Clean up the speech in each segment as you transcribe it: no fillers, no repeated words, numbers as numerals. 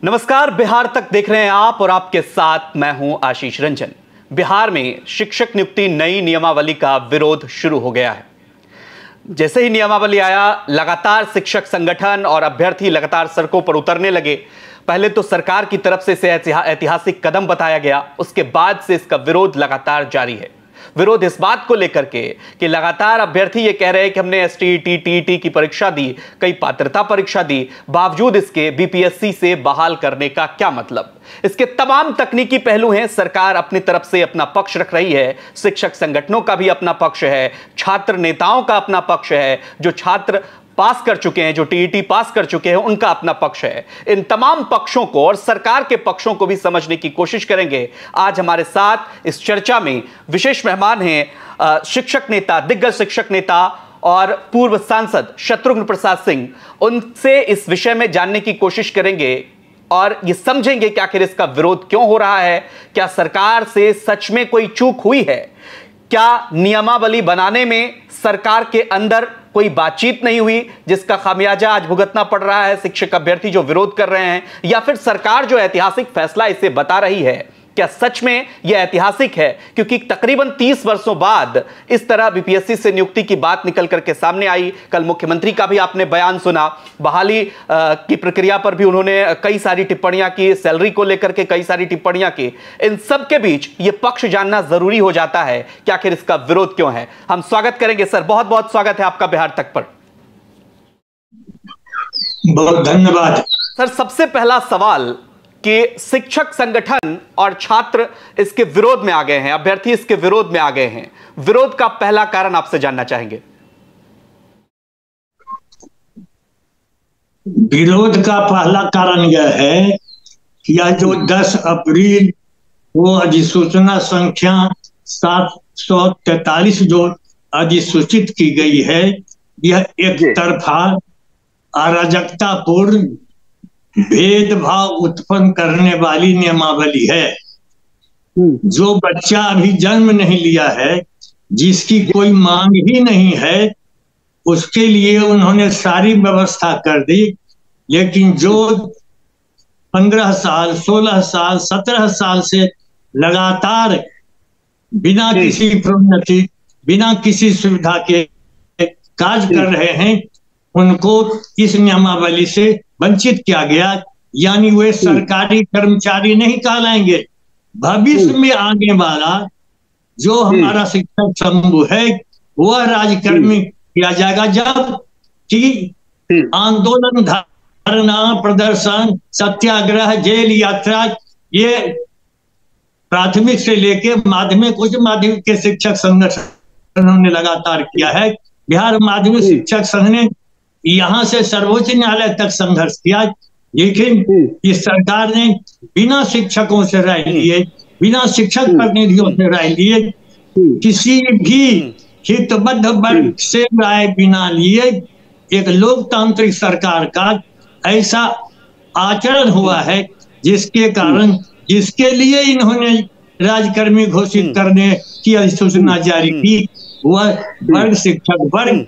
नमस्कार, बिहार तक देख रहे हैं आप और आपके साथ मैं हूं आशीष रंजन। बिहार में शिक्षक नियुक्ति नई नियमावली का विरोध शुरू हो गया है। जैसे ही नियमावली आया, लगातार शिक्षक संगठन और अभ्यर्थी लगातार सड़कों पर उतरने लगे। पहले तो सरकार की तरफ से इसे ऐतिहासिक कदम बताया गया, उसके बाद से इसका विरोध लगातार जारी है। विरोध इस बात को लेकर के कि लगातार अभ्यर्थी ये कह रहे हैं कि हमने एसटीईटी, टीईटी की परीक्षा दी, कई पात्रता परीक्षा दी, बावजूद इसके बीपीएससी से बहाल करने का क्या मतलब। इसके तमाम तकनीकी पहलू हैं। सरकार अपनी तरफ से अपना पक्ष रख रही है, शिक्षक संगठनों का भी अपना पक्ष है, छात्र नेताओं का अपना पक्ष है, जो छात्र पास कर चुके हैं, जो टीईटी पास कर चुके हैं, उनका अपना पक्ष है। इन तमाम पक्षों को और सरकार के पक्षों को भी समझने की कोशिश करेंगे। आज हमारे साथ इस चर्चा में विशेष मेहमान हैं शिक्षक नेता, दिग्गज शिक्षक नेता और पूर्व सांसद शत्रुघ्न प्रसाद सिंह। उनसे इस विषय में जानने की कोशिश करेंगे और ये समझेंगे कि आखिर इसका विरोध क्यों हो रहा है। क्या सरकार से सच में कोई चूक हुई है? क्या नियमावली बनाने में सरकार के अंदर कोई बातचीत नहीं हुई जिसका खामियाजा आज भुगतना पड़ रहा है शिक्षक अभ्यर्थी जो विरोध कर रहे हैं? या फिर सरकार जो ऐतिहासिक फैसला इसे बता रही है, क्या सच में यह ऐतिहासिक है? क्योंकि तकरीबन 30 वर्षों बाद इस तरह बीपीएससी से नियुक्ति की बात निकल करके सामने आई। कल मुख्यमंत्री का भी आपने बयान सुना, बहाली की प्रक्रिया पर भी उन्होंने कई सारी टिप्पणियां की, सैलरी को लेकर के कई सारी टिप्पणियां की। इन सब के बीच यह पक्ष जानना जरूरी हो जाता है कि आखिर इसका विरोध क्यों है। हम स्वागत करेंगे सर, बहुत बहुत स्वागत है आपका बिहार तक पर। बहुत धन्यवाद सर। सबसे पहला सवाल कि शिक्षक संगठन और छात्र इसके विरोध में आ गए हैं, अभ्यर्थी इसके विरोध में आ गए हैं। विरोध का पहला कारण आपसे जानना चाहेंगे। विरोध का पहला कारण यह है कि यह जो 10 अप्रैल को अधिसूचना संख्या 743 जो अधिसूचित की गई है, यह एक तरफा अराजकतापूर्ण भेदभाव उत्पन्न करने वाली नियमावली है। जो बच्चा अभी जन्म नहीं लिया है, जिसकी कोई मांग ही नहीं है, उसके लिए उन्होंने सारी व्यवस्था कर दी। लेकिन जो 15 साल, 16 साल, 17 साल से लगातार बिना किसी प्रोन्नति, बिना किसी सुविधा के काज कर रहे हैं, उनको इस नियमावली से वंचित किया गया। यानी वे सरकारी कर्मचारी नहीं कहलाएंगे। भविष्य में आने वाला जो हमारा शिक्षक समूह है, वह राजकर्मी किया जाएगा। जब कि आंदोलन, धरना, प्रदर्शन, सत्याग्रह, जेल यात्रा, ये प्राथमिक से लेके माध्यमिक, उच्च माध्यमिक के शिक्षक संगठनों ने लगातार किया है। बिहार माध्यमिक शिक्षक संघ ने यहां से सर्वोच्च न्यायालय तक संघर्ष किया, लेकिन इस सरकार ने बिना शिक्षकों से राय लिए, बिना शिक्षक प्रतिनिधियों से राय लिए, किसी भी हितबद्ध वर्ग से राय बिना लिए एक लोकतांत्रिक सरकार का ऐसा आचरण हुआ है, जिसके कारण, जिसके लिए इन्होंने राजकर्मी घोषित करने की अधिसूचना जारी की, वह वर्ग, शिक्षक वर्ग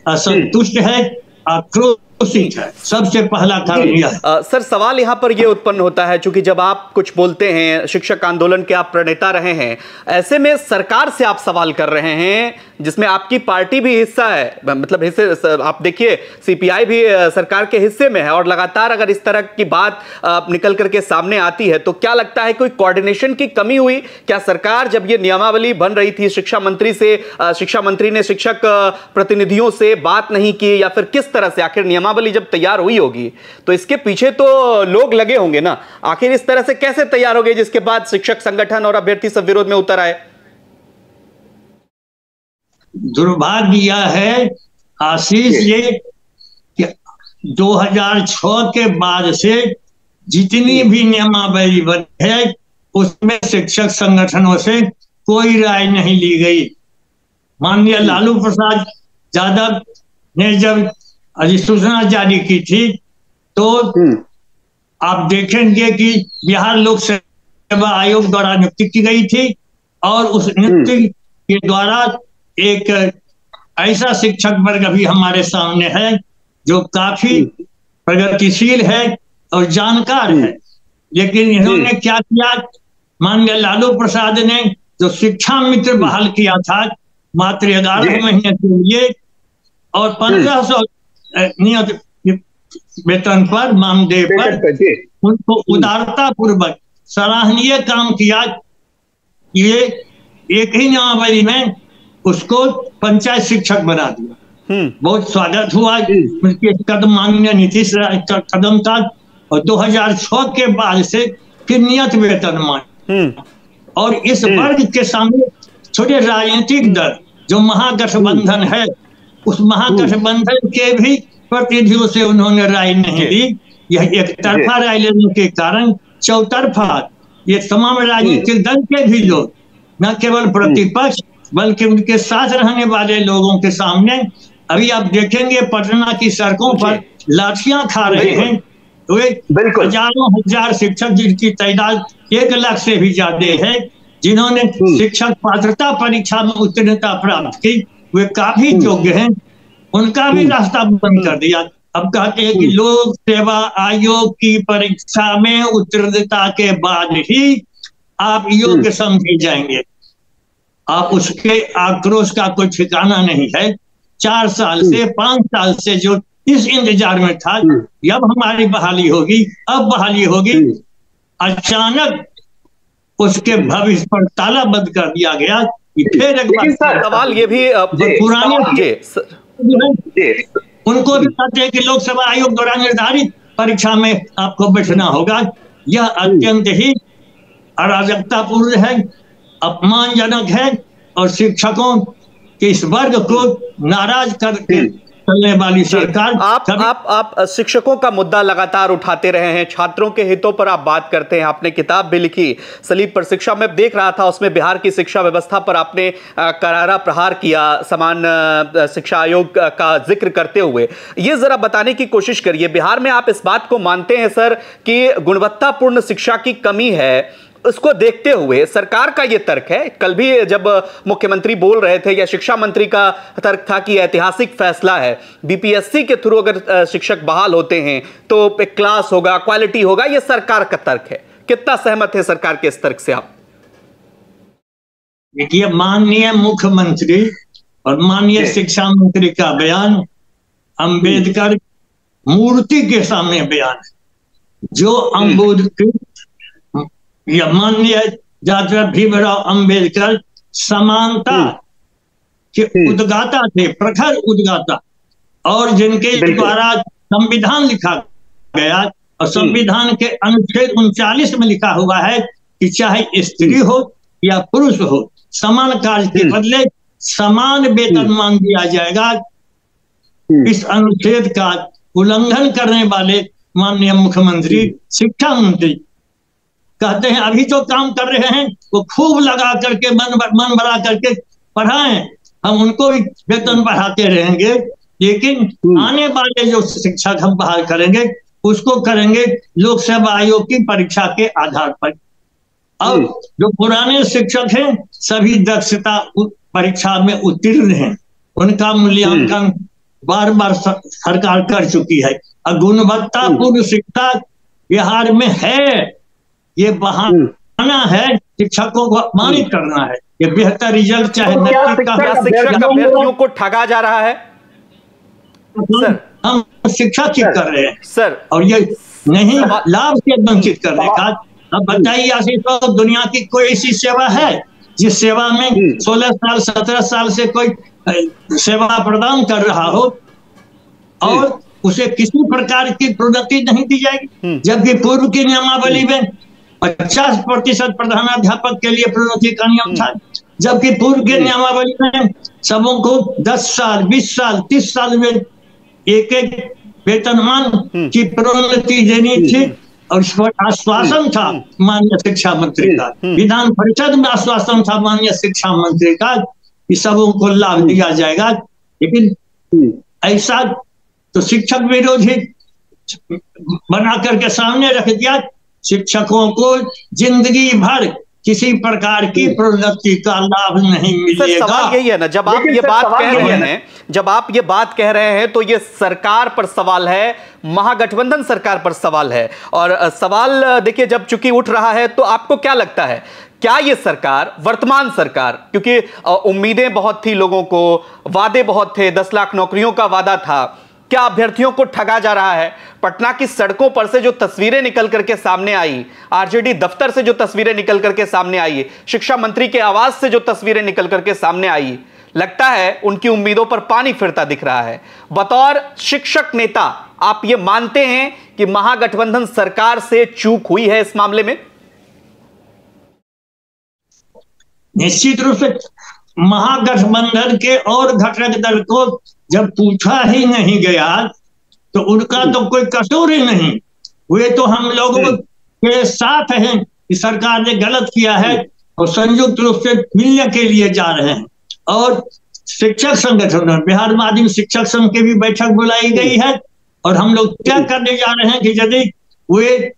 असंतुष्ट है, आक्रोशित है। सबसे पहला कारण यह है। सर, सवाल यहां पर यह उत्पन्न होता है, चूंकि जब आप कुछ बोलते हैं, शिक्षक आंदोलन के आप प्रणेता रहे हैं, ऐसे में सरकार से आप सवाल कर रहे हैं जिसमें आपकी पार्टी भी हिस्सा है, मतलब हिस्से, आप देखिए सीपीआई भी सरकार के हिस्से में है, और लगातार अगर इस तरह की बात निकल करके सामने आती है तो क्या लगता है कोई कोऑर्डिनेशन की कमी हुई? क्या सरकार जब ये नियमावली बन रही थी, शिक्षा मंत्री ने शिक्षक प्रतिनिधियों से बात नहीं की, या फिर किस तरह से आखिर नियमावली जब तैयार हुई होगी तो इसके पीछे तो लोग लगे होंगे ना? आखिर इस तरह से कैसे तैयार हो गए जिसके बाद शिक्षक संगठन और अभ्यर्थी सब विरोध में उतर आए? दुर्भाग्य यह है आशीष, ये 2006 के बाद से जितनी भी नियमावली बनी है, उसमें शिक्षक संगठनों से कोई राय नहीं ली गई। माननीय लालू प्रसाद यादव ने जब अधिसूचना जारी की थी, तो आप देखेंगे कि बिहार लोक सेवा आयोग द्वारा नियुक्ति की गई थी, और उस नियुक्ति के द्वारा एक ऐसा शिक्षक वर्ग अभी हमारे सामने है जो काफी प्रगतिशील है और जानकार है। लेकिन इन्होंने क्या किया, माननीय लालू प्रसाद ने जो शिक्षा मित्र बहाल किया था मात्र 11 महीने के लिए और 1500 नियत वेतन पर, मानदेय पर, उनको उदारता पूर्वक सराहनीय काम किया। ये एक ही नियमावली में उसको पंचायत शिक्षक बना दिया। बहुत स्वागत हुआ उनके कदम, माननीय नीतीश का कदम था। और 2006 के बाद से फिर नियत वेतन और इस वर्ग के सामने छोटे राजनीतिक दल जो महागठबंधन है, उस महागठबंधन के भी प्रतिनिधियों से उन्होंने राय नहीं ली। यह एक तरफा राय लेने के कारण चौतरफा ये तमाम राजनीतिक दल के भी लोग, न केवल प्रतिपक्ष बल्कि उनके साथ रहने वाले लोगों के सामने अभी आप देखेंगे पटना की सड़कों पर लाठियां खा रहे हैं। तो हजारों हजार शिक्षक जिनकी तादाद 1 लाख से भी ज्यादा है, जिन्होंने शिक्षक पात्रता परीक्षा में उत्तीर्णता प्राप्त की, वे काफी योग्य हैं, उनका भी रास्ता बंद कर दिया। अब कहते हैं कि लोक सेवा आयोग की परीक्षा में उत्तीर्णता के बाद ही आप योग्य समझे जाएंगे। आप उसके आक्रोश का कोई ठिकाना नहीं है। 4 साल से 5 साल से जो इस इंतजार में था, जब हमारी बहाली होगी, अब बहाली होगी, अचानक उसके भविष्य पर ताला बंद कर दिया गया। फिर एक बार सवाल ये भी पुराने उनको भी कहते हैं कि लोकसभा आयोग द्वारा निर्धारित परीक्षा में आपको बैठना होगा। यह अत्यंत ही अराजकतापूर्ण है, अपमानजनक है और शिक्षकों के इस वर्ग को नाराज करके चलने वाली सरकार। आप शिक्षकों का मुद्दा लगातार उठाते रहे हैं, छात्रों के हितों पर आप बात करते हैं, आपने किताब भी लिखी सलीब पर शिक्षा, मैं देख रहा था उसमें बिहार की शिक्षा व्यवस्था पर आपने करारा प्रहार किया समान शिक्षा आयोग का जिक्र करते हुए। ये जरा बताने की कोशिश करिए, बिहार में आप इस बात को मानते हैं सर कि गुणवत्तापूर्ण शिक्षा की कमी है? उसको देखते हुए सरकार का यह तर्क है, कल भी जब मुख्यमंत्री बोल रहे थे या शिक्षा मंत्री का तर्क था कि ऐतिहासिक फैसला है, बीपीएससी के थ्रू अगर शिक्षक बहाल होते हैं तो एक क्लास होगा, क्वालिटी होगा, यह सरकार का तर्क है। कितना सहमत है सरकार के इस तर्क से आप? देखिए, माननीय मुख्यमंत्री और माननीय शिक्षा मंत्री का बयान अंबेडकर मूर्ति के सामने बयान है। जो अंबेडकर या माननीय डॉक्टर भीमराव अंबेडकर समानता के उद्गाता थे, प्रखर उद्गाता, और जिनके द्वारा संविधान लिखा गया और संविधान के अनुच्छेद 39 में लिखा हुआ है कि चाहे स्त्री हो या पुरुष हो, समान कार्य के बदले समान वेतनमान दिया जाएगा। इस अनुच्छेद का उल्लंघन करने वाले माननीय मुख्यमंत्री, शिक्षा मंत्री कहते हैं अभी जो काम कर रहे हैं वो खूब लगा करके मन भरा करके पढ़ाएं, हम उनको भी वेतन बढ़ाते रहेंगे, लेकिन आने वाले जो शिक्षक हम बहाल करेंगे उसको करेंगे लोक सेवा आयोग की परीक्षा के आधार पर। अब जो पुराने शिक्षक हैं सभी दक्षता परीक्षा में उत्तीर्ण हैं, उनका मूल्यांकन बार बार सरकार कर चुकी है। और गुणवत्तापूर्ण शिक्षा बिहार में है, ये बहाना है शिक्षकों को अपमानित करना है। ये बेहतर रिजल्ट चाहे शिक्षक अभ्यर्थियों को ठगा जा रहा है सर, हम शिक्षा ठीक कर रहे हैं सर, और ये नहीं लाभ से वंचित करने का। अब बताइए आशीष, तो दुनिया की कोई ऐसी सेवा है जिस सेवा में 16 साल 17 साल से कोई सेवा प्रदान कर रहा हो और उसे किसी प्रकार की प्रोन्नति नहीं दी जाएगी? जबकि पूर्व की नियमावली में 50% प्रधानाध्यापक के लिए प्रोन्नति का नियम था, जबकि पूर्व के नियमावली में सबों को 10 साल 20 साल 30 साल में एक वेतनमान की प्रोन्नति देनी थी। और इस पर आश्वासन था माननीय शिक्षा मंत्री का, विधान परिषद में आश्वासन था माननीय शिक्षा मंत्री का कि सबों को लाभ दिया जाएगा। लेकिन ऐसा तो शिक्षक विरोधी बना करके सामने रख दिया। शिक्षकों को जिंदगी भर किसी प्रकार की प्रोन्नति का लाभ नहीं मिलेगा। सवाल यही है ना, जब आप ये बात कह रहे हैं, जब आप ये बात कह रहे हैं तो ये सरकार पर सवाल है, महागठबंधन सरकार पर सवाल है। और सवाल देखिए जब चूंकि उठ रहा है तो आपको क्या लगता है, क्या ये सरकार, वर्तमान सरकार, क्योंकि उम्मीदें बहुत थी लोगों को, वादे बहुत थे, 10 लाख नौकरियों का वादा था, क्या अभ्यर्थियों को ठगा जा रहा है? पटना की सड़कों पर से जो तस्वीरें निकल करके सामने आई, आरजेडी दफ्तर से जो तस्वीरें निकल करके सामने आई, शिक्षा मंत्री के आवास से जो तस्वीरें निकल करके सामने आई, लगता है उनकी उम्मीदों पर पानी फिरता दिख रहा है। बतौर शिक्षक नेता आप ये मानते हैं कि महागठबंधन सरकार से चूक हुई है इस मामले में? निश्चित रूप से महागठबंधन के और घटक दल को जब पूछा ही नहीं गया तो उनका तो कोई कसूर ही नहीं, वे तो हम लोगों के साथ हैं कि सरकार ने गलत किया है और संयुक्त रूप से मिलने के लिए जा रहे हैं। और शिक्षक संगठन, बिहार माध्यमिक शिक्षक संघ की भी बैठक बुलाई गई है और हम लोग क्या करने जा रहे हैं कि यदि वे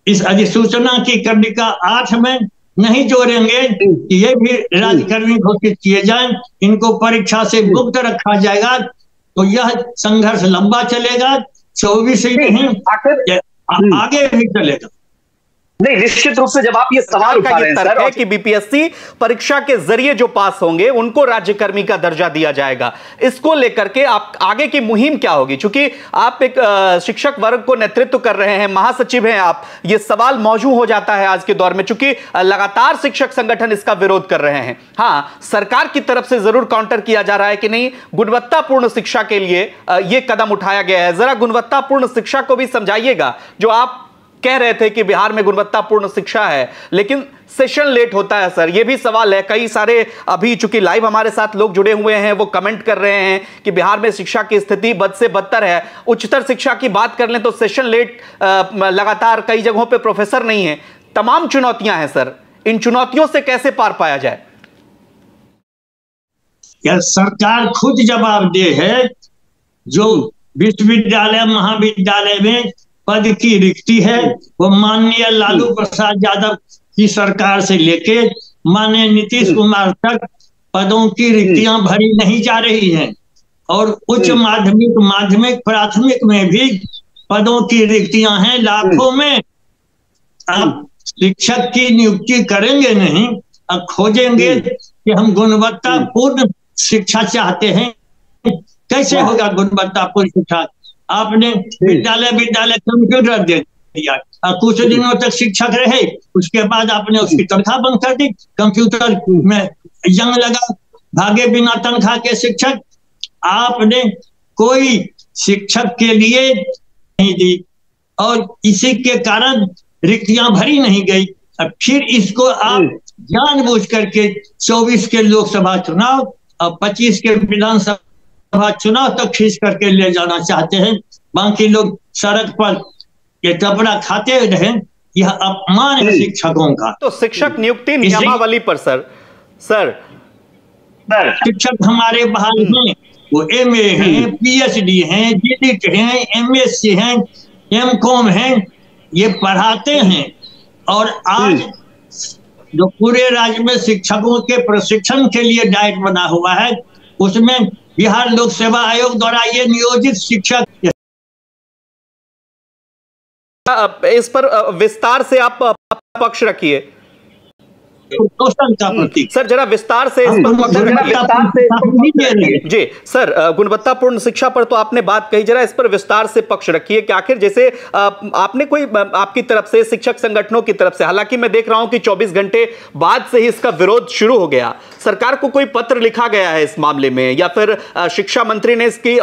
इस अधिसूचना की कंडिका 8 में नहीं जोड़ेंगे कि ये भी राज्यकर्मी घोषित किए जाएं, इनको परीक्षा से मुक्त रखा जाएगा, तो यह संघर्ष लंबा चलेगा, 24 ही नहीं आगे भी चलेगा। नहीं, निश्चित रूप से जब आप ये सवाल उठा रहे हैं सर है कि बीपीएससी परीक्षा के जरिए जो पास होंगे उनको राज्यकर्मी का दर्जा दिया जाएगा, इसको लेकर के आप आगे की मुहिम क्या होगी? क्योंकि आप एक शिक्षक वर्ग को नेतृत्व कर रहे हैं, महासचिव हैं आप, ये सवाल मौजूद हो जाता है आज के दौर में, चूंकि लगातार शिक्षक संगठन इसका विरोध कर रहे हैं। हाँ, सरकार की तरफ से जरूर काउंटर किया जा रहा है कि नहीं, गुणवत्तापूर्ण शिक्षा के लिए यह कदम उठाया गया है। जरा गुणवत्तापूर्ण शिक्षा को भी समझाइएगा। जो आप कह रहे थे कि बिहार में गुणवत्तापूर्ण शिक्षा है लेकिन सेशन लेट होता है सर, यह भी सवाल है। कई सारे अभी चूंकि लाइव हमारे साथ लोग जुड़े हुए हैं, वो कमेंट कर रहे हैं कि बिहार में शिक्षा की स्थिति बद से बदतर है। उच्चतर शिक्षा की बात कर लें तो सेशन लेट, लगातार कई जगहों पे प्रोफेसर नहीं है, तमाम चुनौतियां हैं सर। इन चुनौतियों से कैसे पार पाया जाए? क्या सरकार खुद जवाबदेह है? जो विश्वविद्यालय महाविद्यालय में पद की रिक्ति है वो माननीय लालू प्रसाद यादव की सरकार से लेके माननीय नीतीश कुमार तक पदों की रिक्तियां भरी नहीं जा रही हैं। और उच्च माध्यमिक, माध्यमिक, प्राथमिक में भी पदों की रिक्तियां हैं लाखों में। आप शिक्षक की नियुक्ति करेंगे नहीं, अब खोजेंगे कि हम गुणवत्तापूर्ण शिक्षा चाहते हैं, कैसे होगा गुणवत्तापूर्ण शिक्षा? आपने विद्यालय कंप्यूटर दे दिया और कुछ दिनों तक शिक्षक रहे, उसके बाद आपने उसकी तनख्वाह बंद कर दी, कंप्यूटर में जंग लगा, भागे बिना तनख्वाह के शिक्षक। आपने कोई शिक्षक के लिए नहीं दी और इसी के कारण रिक्तियां भरी नहीं गई। अब फिर इसको आप जानबूझ करके 24 के लोकसभा चुनाव और 25 के विधानसभा चुनाव तक खींच करके ले जाना चाहते हैं। बाकी लोग सड़क पर ये टपड़ा खाते रहे, यह अपमान है शिक्षकों का। तो शिक्षक नियुक्ति नियमावली पर सर शिक्षक हमारे बहाल हैं, वो एमए हैं, पीएचडी हैं, डीलिट हैं, एमएससी हैं, एमकॉम हैं, ये पढ़ाते हैं। और आज जो पूरे राज्य में शिक्षकों के प्रशिक्षण के लिए डाइट बना हुआ है, उसमें बिहार लोक सेवा आयोग द्वारा ये नियोजित शिक्षक, इस पर विस्तार से आप पक्ष रखिए का प्रतीक। सर जरा विस्तार से इस पर जी सर, गुणवत्तापूर्ण शिक्षा पर तो आपने बात कही, जरा इस पर विस्तार से पक्ष रखिए कि आखिर जैसे आपने कोई आपकी तरफ से, शिक्षक संगठनों की तरफ से, हालांकि मैं देख रहा हूं कि 24 घंटे बाद से ही इसका विरोध शुरू हो गया, सरकार को कोई पत्र लिखा गया है इस मामले में या फिर शिक्षा मंत्री ने इसकी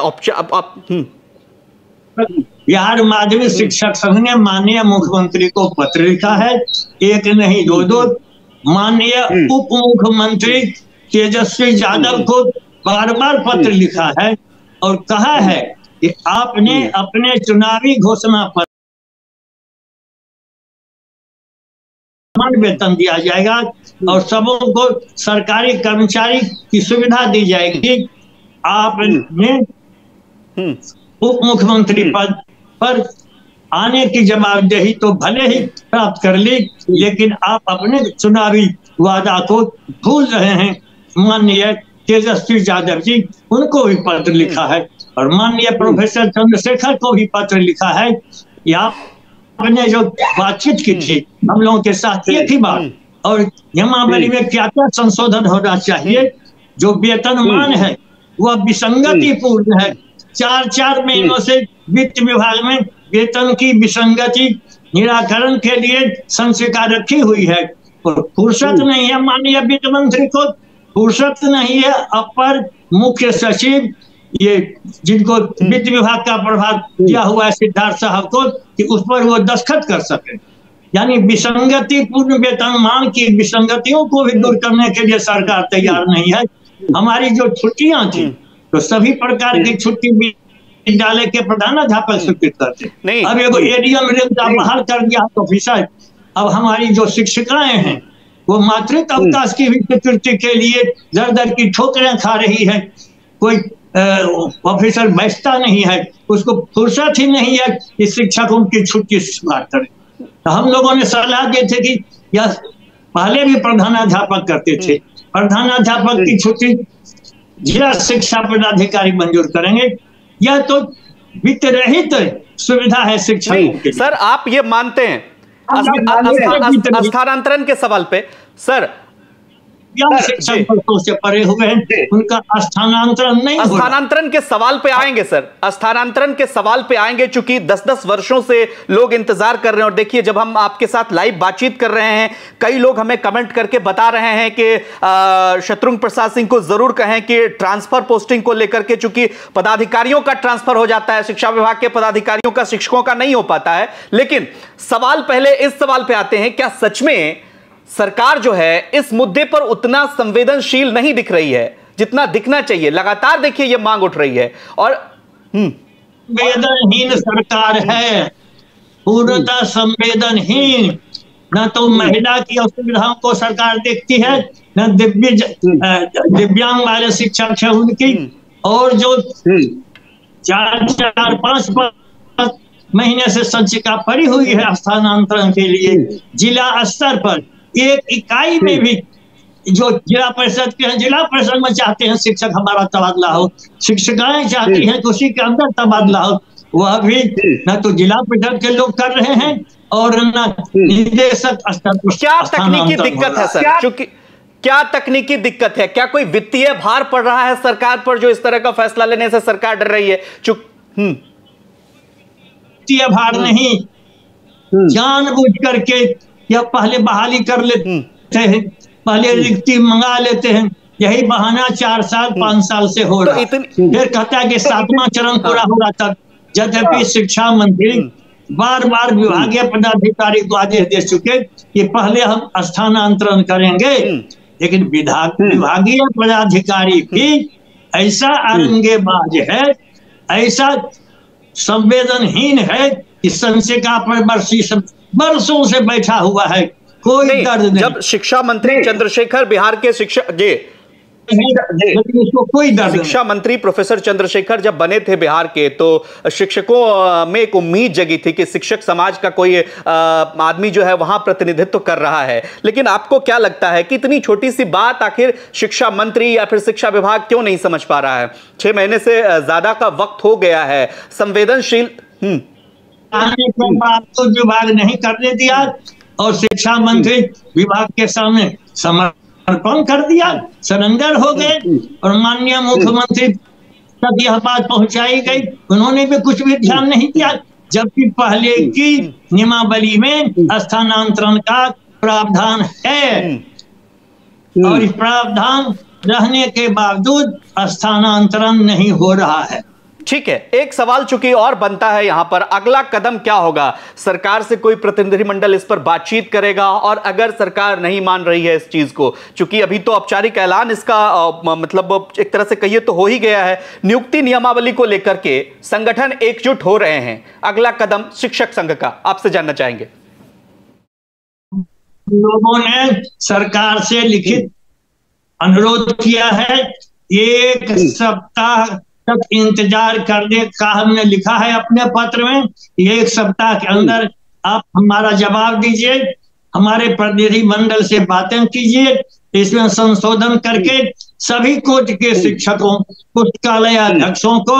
बिहार माध्यमिक शिक्षक संघ ने माननीय मुख्यमंत्री को पत्र लिखा है, एक नहीं दो। माननीय उप मुख्यमंत्री तेजस्वी यादव को बार बार पत्र लिखा है और कहा है कि आपने अपने चुनावी घोषणा पर वेतन दिया जाएगा और सबों को सरकारी कर्मचारी की सुविधा दी जाएगी। आपने उप मुख्यमंत्री पद पर आने की जवाबदेही तो भले ही प्राप्त कर ली, लेकिन आप अपने चुनावी वादा को भूल रहे हैं। माननीय तेजस्वी यादव जी, उनको भी पत्र लिखा है और माननीय प्रोफेसर चंद्रशेखर को भी पत्र लिखा है। आपने जो बातचीत की थी हम लोगों के साथ, एक ही बात, और नियमावली में क्या क्या संशोधन होना चाहिए। जो वेतनमान है वह विसंगतिपूर्ण है। 4-4 महीनों से वित्त विभाग में वेतन की विसंगति निराकरण के लिए संचिका रखी हुई है और फुर्सत नहीं है माननीय वित्त मंत्री को, फुर्सत नहीं है अपर मुख्य सचिव, ये जिनको वित्त विभाग का प्रभार दिया हुआ है सिद्धार्थ साहब को, कि उस पर वो दस्तखत कर सके। यानी विसंगतिपूर्ण वेतनमान की विसंगतियों को भी दूर करने के लिए सरकार तैयार नहीं है। हमारी जो छुट्टियां थी तो सभी प्रकार की छुट्टी विद्यालय के प्रधानाध्यापक स्वीकृत करते, अब एगो एडीएम बहाल कर दिया ऑफिसर। अब हमारी जो शिक्षिकाएं हैं वो मातृत्व अवकाश की भी स्वीकृति के लिए दर दर की ठोकरें खा रही है। कोई ऑफिसर बैठता नहीं है, उसको फुर्सत ही नहीं है कि शिक्षक उनकी छुट्टी स्वीकार करे। तो हम लोगों ने सलाह दी थी कि यह पहले भी प्रधानाध्यापक करते थे, प्रधानाध्यापक की छुट्टी जिला शिक्षा पदाधिकारी मंजूर करेंगे। यह तो वित्त रहित सुविधा है शिक्षा के। सर आप ये मानते हैं स्थानांतरण के सवाल पे सर, शिक्षक वर्षों से परे हुए हैं, उनका स्थानांतरण नहीं हो रहा। स्थानांतरण के सवाल पे आएंगे सर, स्थानांतरण के सवाल पे आएंगे, चूंकि 10-10 वर्षों से लोग इंतजार कर रहे हैं। और देखिए जब हम आपके साथ लाइव बातचीत कर रहे हैं, कई लोग हमें कमेंट करके बता रहे हैं कि शत्रुघ्न प्रसाद सिंह को जरूर कहें कि ट्रांसफर पोस्टिंग को लेकर के, चूंकि पदाधिकारियों का ट्रांसफर हो जाता है, शिक्षा विभाग के पदाधिकारियों का शिक्षकों का नहीं हो पाता है। लेकिन सवाल पहले इस सवाल पे आते हैं, क्या सच में सरकार जो है इस मुद्दे पर उतना संवेदनशील नहीं दिख रही है जितना दिखना चाहिए? लगातार देखिए ये मांग उठ रही है और संवेदनहीन सरकार है, पूर्णतः संवेदनहीन। न तो महिला की असुविधाओं को सरकार देखती है, न दिव्यांग वाले शिक्षक है उनकी, और जो 4-5 महीने से संचिका पड़ी हुई है स्थानांतरण के लिए जिला स्तर पर, एक इकाई में भी जो जिला परिषद के हैं, जिला परिषद में चाहते हैं शिक्षक हमारा तबादला हो, शिक्षिकाएं चाहती हैं कि उसी के अंदर तबादला हो, वह भी न तो जिला परिषद के लोग कर रहे हैं और न निदेशक स्तर पर। क्या तकनीकी दिक्कत है सर? क्योंकि क्या तकनीकी दिक्कत है? क्या कोई वित्तीय भार पड़ रहा है सरकार पर जो इस तरह का फैसला लेने से सरकार डर रही है? वित्तीय भार नहीं, जानबूझ करके या पहले बहाली कर लेते हैं, पहले रिक्ति मंगा लेते हैं, यही बहाना 4 साल 5 साल से हो रहा है। फिर कहता है कि 7वां चरण पूरा होगा तब, यद्यपि शिक्षा मंत्री बार बार विभागीय पदाधिकारी को आदेश दे चुके कि पहले हम स्थानांतरण करेंगे, लेकिन विभागीय पदाधिकारी भी ऐसा आरंगेबाज है, ऐसा संवेदनहीन है कि संचिका पर बरसों से बैठा हुआ है, कोई दर्द नहीं। जब शिक्षा मंत्री चंद्रशेखर बिहार के कोई दर्द शिक्षा मंत्री प्रोफेसर चंद्रशेखर जब बने थे बिहार के, तो शिक्षकों में एक उम्मीद जगी थी कि शिक्षक समाज का कोई आदमी जो है वहां प्रतिनिधित्व कर रहा है। लेकिन आपको क्या लगता है कि इतनी छोटी सी बात आखिर शिक्षा मंत्री या फिर शिक्षा विभाग क्यों नहीं समझ पा रहा है? 6 महीने से ज्यादा का वक्त हो गया है, संवेदनशील आने के बाद तो विभाग नहीं करने दिया और शिक्षा मंत्री विभाग के सामने समर्पण कर दिया, सरेंडर हो गए और माननीय मुख्यमंत्री तक यह बात पहुंचाई गई, उन्होंने भी कुछ भी ध्यान नहीं दिया। जबकि पहले की नियमावली में स्थानांतरण का प्रावधान है और इस प्रावधान रहने के बावजूद स्थानांतरण नहीं हो रहा है। ठीक है, एक सवाल चूंकि और बनता है यहां पर, अगला कदम क्या होगा? सरकार से कोई प्रतिनिधिमंडल इस पर बातचीत करेगा? और अगर सरकार नहीं मान रही है इस चीज को, चूंकि अभी तो औपचारिक ऐलान इसका मतलब एक तरह से कहिए तो हो ही गया है, नियुक्ति नियमावली को लेकर के संगठन एकजुट हो रहे हैं, अगला कदम शिक्षक संघ का आपसे जानना चाहेंगे। लोगों ने सरकार से लिखित अनुरोध किया है, 1 सप्ताह तक इंतजार करने का हमने लिखा है अपने पत्र में। ये 1 सप्ताह के अंदर आप हमारा जवाब दीजिए, हमारे प्रतिनिधि मंडल से बातें कीजिए, इसमें संशोधन करके सभी कोटि के शिक्षकों, पुस्तकालय अध्यक्षों को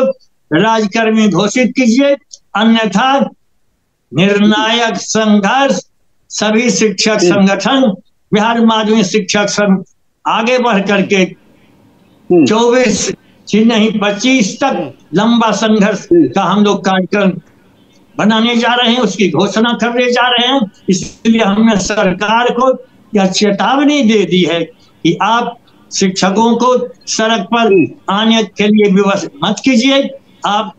राजकर्मी घोषित कीजिए, अन्यथा निर्णायक संघर्ष सभी शिक्षक संगठन, बिहार माध्यमिक शिक्षक संघ आगे बढ़ करके 24 नहीं 25 तक लंबा संघर्ष का हम लोग कार्यक्रम बनाने जा रहे हैं, उसकी घोषणा करने जा रहे हैं। इसलिए हमने सरकार को यह चेतावनी दे दी है कि आप शिक्षकों को सड़क पर आने के लिए विवश मत कीजिए। आप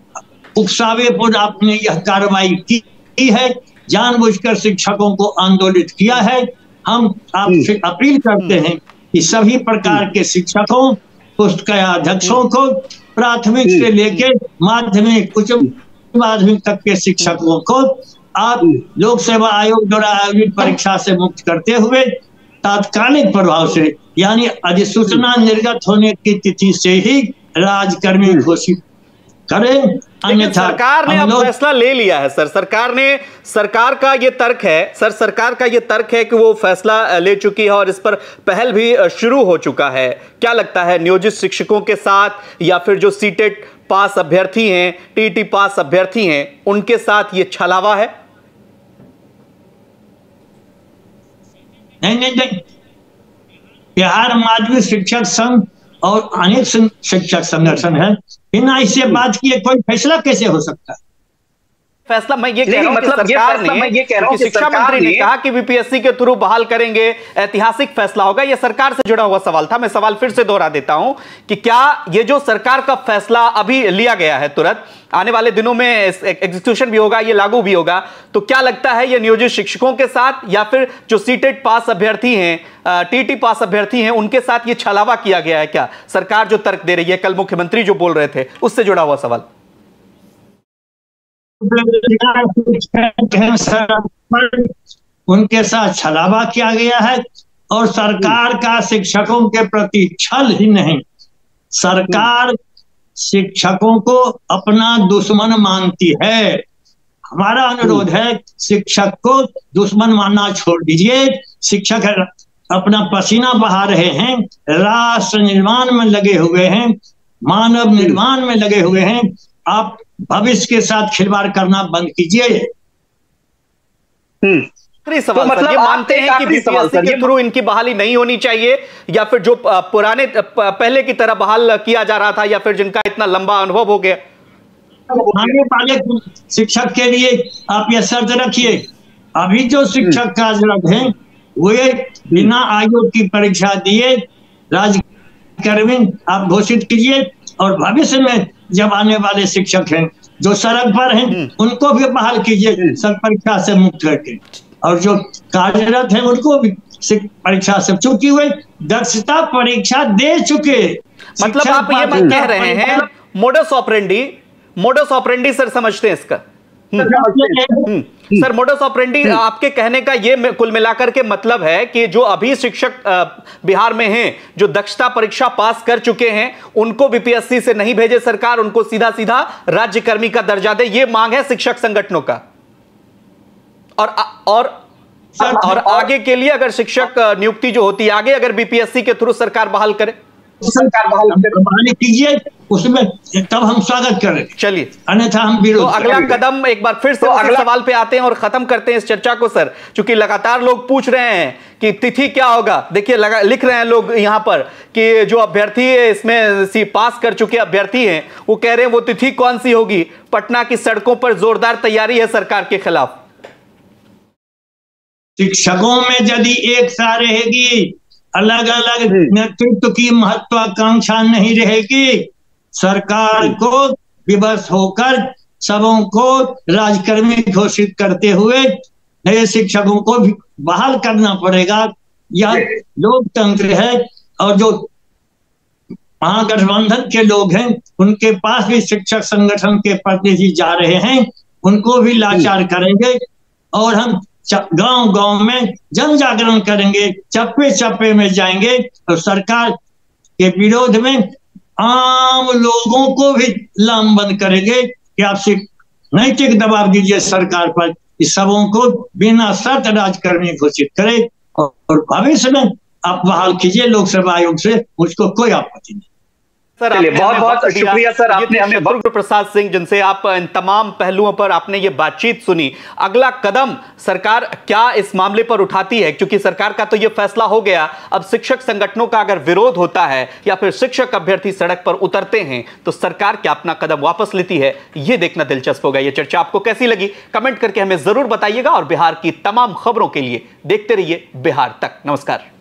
उकसावेपूर्ण आपने यह कार्रवाई की है, जानबूझकर शिक्षकों को आंदोलित किया है। हम आपसे अपील करते हैं कि सभी प्रकार के शिक्षकों, पुस्तकालय अध्यक्षों को, प्राथमिक से लेकर माध्यमिक, उच्च माध्यमिक तक के शिक्षकों को आप लोक सेवा आयोग द्वारा आयोजित परीक्षा से मुक्त करते हुए तात्कालिक प्रभाव से, यानी अधिसूचना निर्गत होने की तिथि से ही राजकर्मी घोषित करें, अन्यथा सरकार ने अब फैसला ले लिया है। सर, सरकार का ये तर्क है, सरकार का ये तर्क है कि वो फैसला ले चुकी है और इस पर पहल भी शुरू हो चुका है। क्या लगता है, नियोजित शिक्षकों के साथ या फिर जो सीटेट पास अभ्यर्थी हैं, टीटी पास अभ्यर्थी हैं, उनके साथ ये छलावा है? नहीं, बिहार माध्यमिक शिक्षक संघ और अनेक शिक्षक संगठन है, बिना इससे बात किए कोई फैसला कैसे हो सकता है? फैसला मैं ये कह रहा हूं कि सरकार ने, शिक्षा मंत्री ने कहा कि बीपीएससी के थ्रू बहाल करेंगे, ऐतिहासिक फैसला होगा। यह सरकार से जुड़ा हुआ सवाल था। मैं सवाल फिर से दोहरा देता हूं कि क्या ये जो सरकार का फैसला अभी लिया गया है, तुरंत आने वाले दिनों में एग्जीक्यूशन भी होगा, ये लागू भी होगा, तो क्या लगता है ये नियोजित शिक्षकों के साथ या फिर जो सीटेट पास अभ्यर्थी हैं, टीटी पास अभ्यर्थी हैं, उनके साथ ये छलावा किया गया है? क्या सरकार जो तर्क दे रही है, कल मुख्यमंत्री जो बोल रहे थे, उससे जुड़ा हुआ सवाल। उनके साथ छलावा किया गया है और सरकार का शिक्षकों के प्रति छल ही नहीं, सरकार शिक्षकों को अपना दुश्मन मानती है। हमारा अनुरोध है, शिक्षक को दुश्मन मानना छोड़ दीजिए। शिक्षक अपना पसीना बहा रहे हैं, राष्ट्र निर्माण में लगे हुए हैं, मानव निर्माण में लगे हुए हैं। आप भविष्य के साथ खिलवाड़ करना बंद कीजिए। सवाल तो मतलब ये मानते हैं कि बीपीएससी के थ्रू इनकी बहाली नहीं होनी चाहिए, या फिर जो पुराने पहले की तरह बहाल किया जा रहा था, या फिर जिनका इतना लंबा अनुभव हो गया? आने वाले शिक्षक के लिए आप यह शर्त रखिए, अभी जो शिक्षक कार्यरत हैं वे बिना आयोग की परीक्षा दिए राजकर्मी आप घोषित कीजिए, और भविष्य में जब आने वाले शिक्षक हैं जो सड़क पर हैं उनको भी बहाल कीजिए सब परीक्षा से मुक्त करके, और जो कार्यरत हैं उनको भी परीक्षा से, चूंकि वे दक्षता परीक्षा दे चुके। मतलब आप ये कह रहे हैं मोडस ऑपरेंडी सर समझते हैं इसका? सर, मोडस ऑपरेंडी आपके कहने का ये कुल मिलाकर के मतलब है कि जो अभी शिक्षक बिहार में हैं, जो दक्षता परीक्षा पास कर चुके हैं, उनको बीपीएससी से नहीं भेजे सरकार, उनको सीधा सीधा राज्यकर्मी का दर्जा दे, ये मांग है शिक्षक संगठनों का। और आगे के लिए अगर शिक्षक नियुक्ति जो होती है, आगे अगर बीपीएससी के थ्रू सरकार बहाल करे, कीजिए, उसमें तब हम स्वागत करें। चलिए, अन्यथा हम विरोध। तो अगला कदम, एक बार फिर से अगले सवाल पे आते हैं और खत्म करते हैं इस चर्चा को सर, क्योंकि लगातार लोग पूछ रहे हैं कि तिथि क्या होगा। देखिए, लिख रहे हैं लोग यहाँ पर कि जो अभ्यर्थी इसमें पास कर चुके अभ्यर्थी हैं, वो कह रहे हैं वो तिथि कौन सी होगी। पटना की सड़कों पर जोरदार तैयारी है सरकार के खिलाफ। शिक्षकों में यदि एकता रहेगी, अलग अलग नेतृत्व की महत्वाकांक्षा नहीं रहेगी, सरकार को विवश होकर सबों को राजकर्मी घोषित करते हुए नए शिक्षकों को भी बहाल करना पड़ेगा। यह लोकतंत्र है, और जो महागठबंधन के लोग हैं उनके पास भी शिक्षक संगठन के प्रतिनिधि जा रहे हैं, उनको भी लाचार करेंगे, और हम गांव गांव में जन जागरण करेंगे, चप्पे चप्पे में जाएंगे और सरकार के विरोध में आम लोगों को भी लामबंद करेंगे कि आपसे नैतिक दबाव दीजिए सरकार पर कि सबों को बिना शर्त राजकर्मी घोषित करे और भविष्य में आप बहाल कीजिए लोकसभा आयोग से, मुझको कोई आपत्ति नहीं। सर बहुत बहुत शुक्रिया सर, आपने हमें गुरु प्रसाद सिंह जिनसे आप इन तमाम पहलुओं पर आपने ये बातचीत सुनी। अगला कदम सरकार क्या इस मामले पर उठाती है, क्योंकि सरकार का तो ये फैसला हो गया, अब शिक्षक संगठनों का अगर विरोध होता है या फिर शिक्षक अभ्यर्थी सड़क पर उतरते हैं तो सरकार क्या अपना कदम वापस लेती है, ये देखना दिलचस्प होगा। ये चर्चा आपको कैसी लगी कमेंट करके हमें जरूर बताइएगा और बिहार की तमाम खबरों के लिए देखते रहिए बिहार तक। नमस्कार।